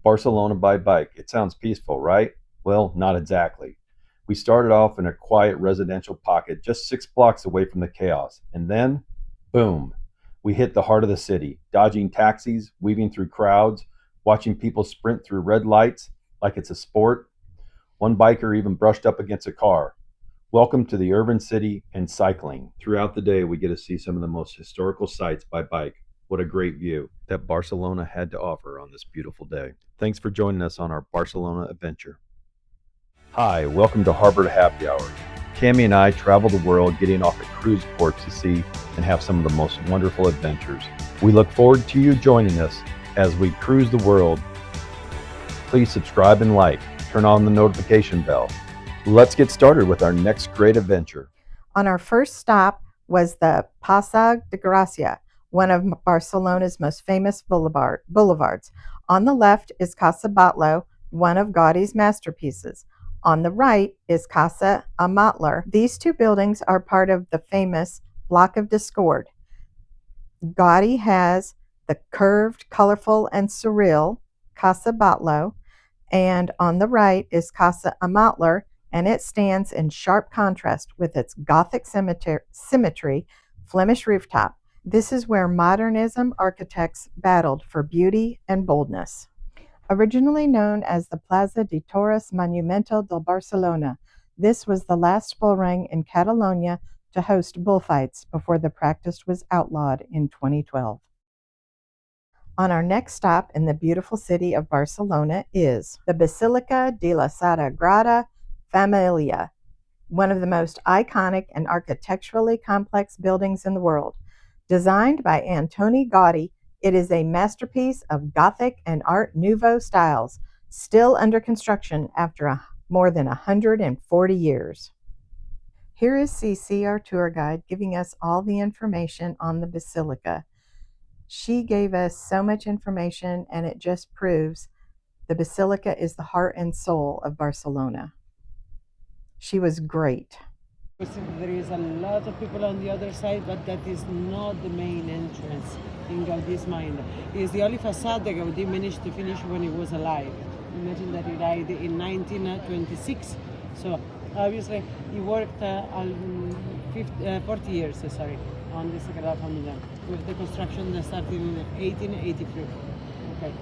Barcelona by bike. It sounds peaceful, right? Well, not exactly. We started off in a quiet residential pocket just 6 blocks away from the chaos, and then, boom, we hit the heart of the city, dodging taxis, weaving through crowds, watching people sprint through red lights like it's a sport. One biker even brushed up against a car. Welcome to the urban city and cycling. Throughout the day, we get to see some of the most historical sites by bike. What a great view that Barcelona had to offer on this beautiful day. Thanks for joining us on our Barcelona adventure. Hi, welcome to Harbor to Happy Hour. Cami and I travel the world getting off at cruise ports to see and have some of the most wonderful adventures. We look forward to you joining us as we cruise the world. Please subscribe and like. Turn on the notification bell. Let's get started with our next great adventure. On our first stop was the Plaça de Gracia, one of Barcelona's most famous boulevards. On the left is Casa Batlló, one of Gaudi's masterpieces. On the right is Casa Batlló. These two buildings are part of the famous Block of Discord. Gaudi has the curved, colorful, and surreal Casa Batlló, and on the right is Casa Batlló, and it stands in sharp contrast with its Gothic symmetry, Flemish rooftop. This is where modernism architects battled for beauty and boldness. Originally known as the Plaza de Toros Monumental de Barcelona, this was the last bull ring in Catalonia to host bullfights before the practice was outlawed in 2012. On our next stop in the beautiful city of Barcelona is the Basilica de la Sagrada Família, one of the most iconic and architecturally complex buildings in the world. Designed by Antoni Gaudi, it is a masterpiece of Gothic and Art Nouveau styles, still under construction after more than 140 years. Here is Cece, our tour guide, giving us all the information on the Basilica. She gave us so much information, and it just proves the Basilica is the heart and soul of Barcelona. She was great. There is a lot of people on the other side, but that is not the main entrance in Gaudi's mind. It is the only facade that Gaudi managed to finish when he was alive. Imagine that he died in 1926. So obviously he worked 40 years on the Sagrada Família, with the construction that started in 1883. Okay,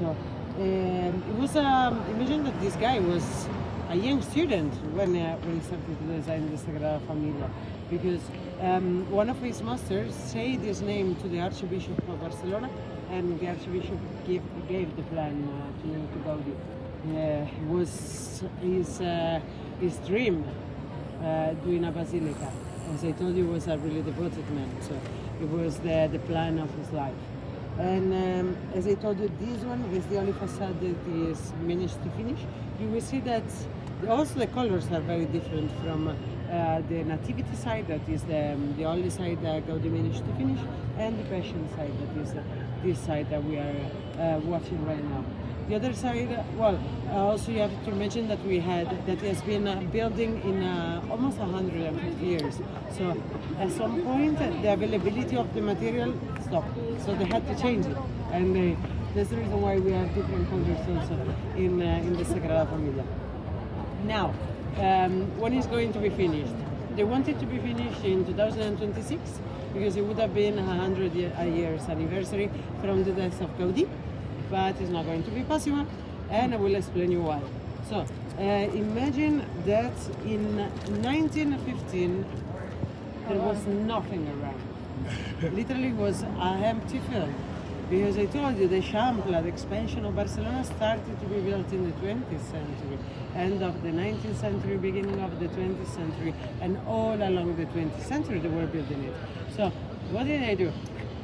so it was imagine that this guy was a young student when he started to design the Sagrada Família, because one of his masters said his name to the Archbishop of Barcelona, and the Archbishop gave the plan to Gaudi. It was his dream doing a basilica. As I told you, he was a really devoted man, so it was the plan of his life. And as I told you, this one is the only facade that he has managed to finish. You will see that also the colors are very different from the Nativity side, that is the only side that Gaudi managed to finish, and the Passion side, that is this side that we are watching right now. The other side, also you have to mention that it has been building in almost 150 years. So at some point, the availability of the material stopped. So they had to change it. And that's the reason why we have different colors also in the Sagrada Família. Now, when is going to be finished? They want it to be finished in 2026, because it would have been 100 years anniversary from the death of Gaudi. But it's not going to be possible, and I will explain you why. So imagine that in 1915 there was nothing around. Literally was an empty field, because I told you the Champla, the expansion of Barcelona, started to be built in the 20th century, end of the 19th century, beginning of the 20th century, and all along the 20th century they were building it. So what did they do?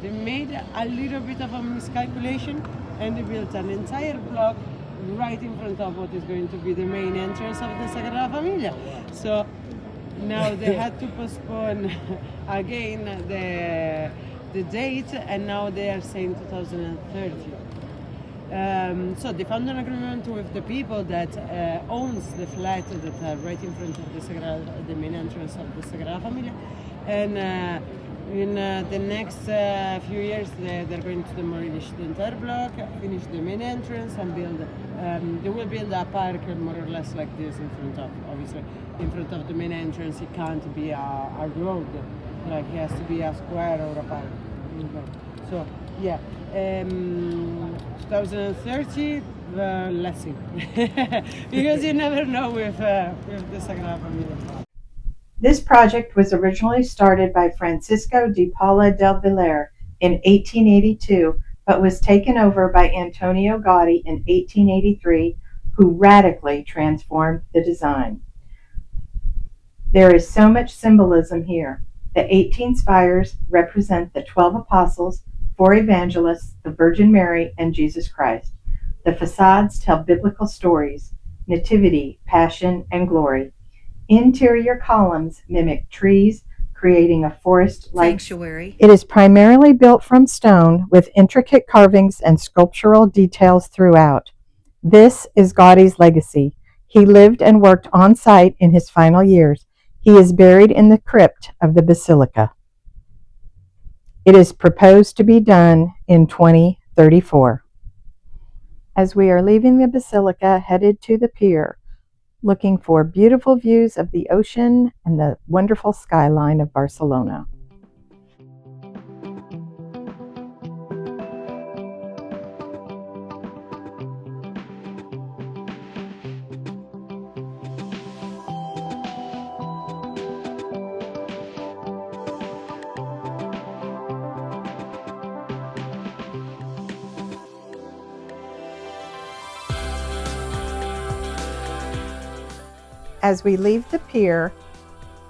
They made a little bit of a miscalculation, and they built an entire block right in front of what is going to be the main entrance of the Sagrada Família. So now they had to postpone again the date, and now they are saying 2030. So they found an agreement with the people that owns the flat that are right in front of the main entrance of the Sagrada Família, and In the next few years, they're going to demolish the entire block, finish the main entrance, and build. They will build a park more or less like this in front of, obviously, in front of the main entrance. It can't be a road, like it has to be a square or a park. Okay. So yeah, 2030. Let's see, because you never know with the Sagrada Família. This project was originally started by Francisco de Paula del Villar in 1882, but was taken over by Antonio Gaudi in 1883, who radically transformed the design. There is so much symbolism here. The 18 spires represent the 12 apostles, 4 evangelists, the Virgin Mary, and Jesus Christ. The facades tell biblical stories, nativity, passion, and glory. Interior columns mimic trees, creating a forest-like sanctuary. It is primarily built from stone with intricate carvings and sculptural details throughout. This is Gaudi's legacy. He lived and worked on site in his final years. He is buried in the crypt of the basilica. It is proposed to be done in 2034. As we are leaving the basilica, headed to the pier, looking for beautiful views of the ocean and the wonderful skyline of Barcelona. As we leave the pier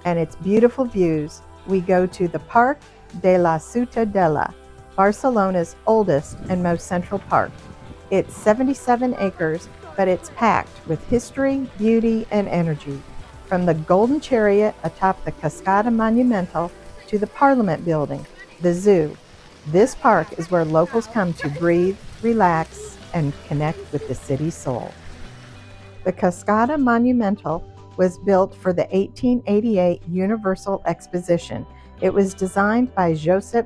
and its beautiful views, we go to the Parc de la Citadella, Barcelona's oldest and most central park. It's 77 acres, but it's packed with history, beauty, and energy. From the Golden Chariot atop the Cascada Monumental to the Parliament Building, the zoo, this park is where locals come to breathe, relax, and connect with the city's soul. The Cascada Monumental was built for the 1888 Universal Exposition. It was designed by Josep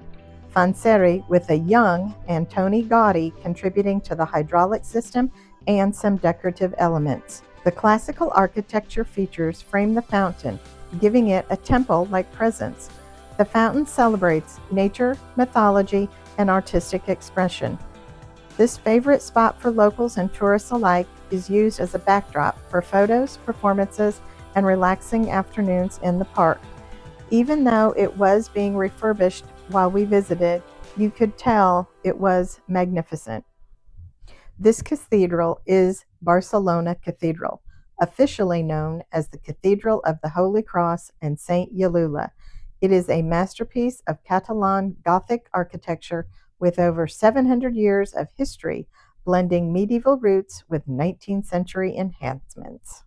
Fonseri with a young Antoni Gaudi contributing to the hydraulic system and some decorative elements. The classical architecture features frame the fountain, giving it a temple-like presence. The fountain celebrates nature, mythology, and artistic expression. This favorite spot for locals and tourists alike is used as a backdrop for photos, performances, and relaxing afternoons in the park. Even though it was being refurbished while we visited, you could tell it was magnificent. This cathedral is Barcelona Cathedral, officially known as the Cathedral of the Holy Cross and Saint Eulula. It is a masterpiece of Catalan Gothic architecture with over 700 years of history, blending medieval roots with 19th century enhancements.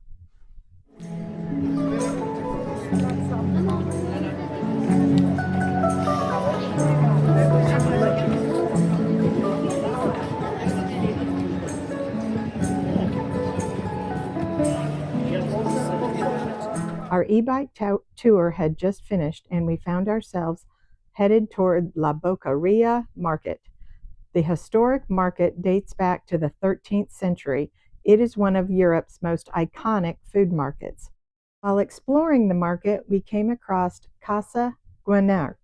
Our e-bike tour had just finished, and we found ourselves headed toward La Boqueria Market. The historic market dates back to the 13th century. It is one of Europe's most iconic food markets. While exploring the market, we came across Casa Batlló.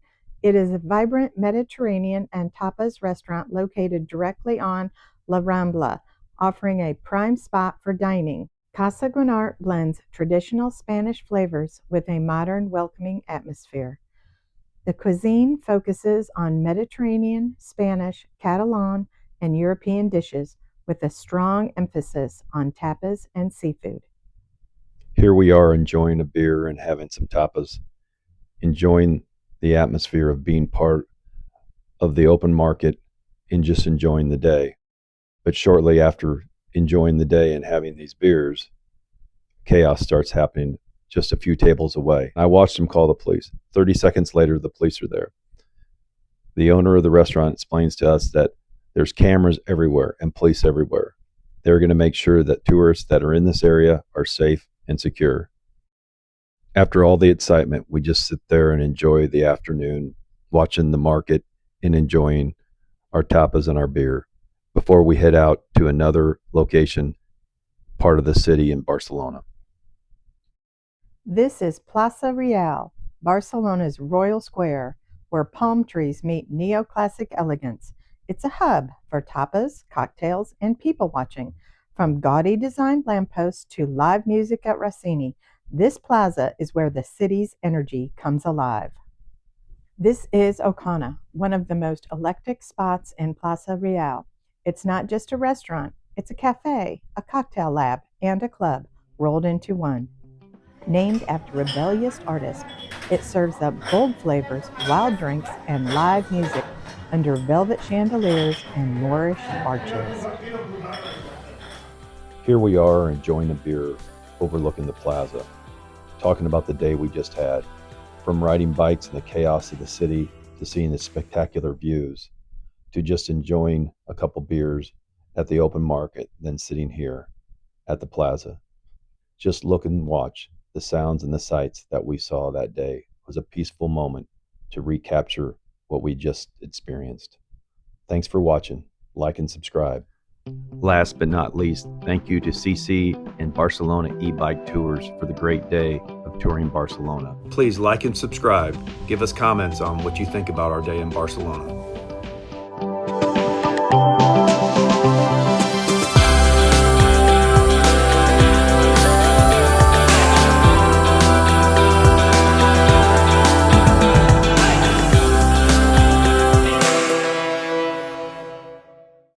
It is a vibrant Mediterranean and tapas restaurant located directly on La Rambla, offering a prime spot for dining. Casa Batlló blends traditional Spanish flavors with a modern, welcoming atmosphere. The cuisine focuses on Mediterranean, Spanish, Catalan, and European dishes with a strong emphasis on tapas and seafood. Here we are enjoying a beer and having some tapas, enjoying the atmosphere of being part of the open market and just enjoying the day. But shortly after enjoying the day and having these beers, chaos starts happening just a few tables away. I watched them call the police. 30 seconds later, the police are there. The owner of the restaurant explains to us that there's cameras everywhere and police everywhere. They're going to make sure that tourists that are in this area are safe and secure. After all the excitement, we just sit there and enjoy the afternoon watching the market and enjoying our tapas and our beer before we head out to another location, part of the city in Barcelona. This is Plaça Reial, Barcelona's royal square, where palm trees meet neoclassic elegance. It's a hub for tapas, cocktails, and people watching. From Gaudi designed lampposts to live music at Rossini, this plaza is where the city's energy comes alive. This is Ocana, one of the most eclectic spots in Plaça Reial. It's not just a restaurant, it's a cafe, a cocktail lab, and a club rolled into one. Named after rebellious artists, it serves up bold flavors, wild drinks, and live music under velvet chandeliers and Moorish arches. Here we are enjoying a beer overlooking the plaza, talking about the day we just had, from riding bikes in the chaos of the city to seeing the spectacular views, to just enjoying a couple beers at the open market, then sitting here at the plaza. Just look and watch the sounds and the sights that we saw that day. It was a peaceful moment to recapture what we just experienced. Thanks for watching. Like and subscribe. Last but not least, thank you to CC and Barcelona e-bike tours for the great day of touring Barcelona. Please like and subscribe. Give us comments on what you think about our day in Barcelona.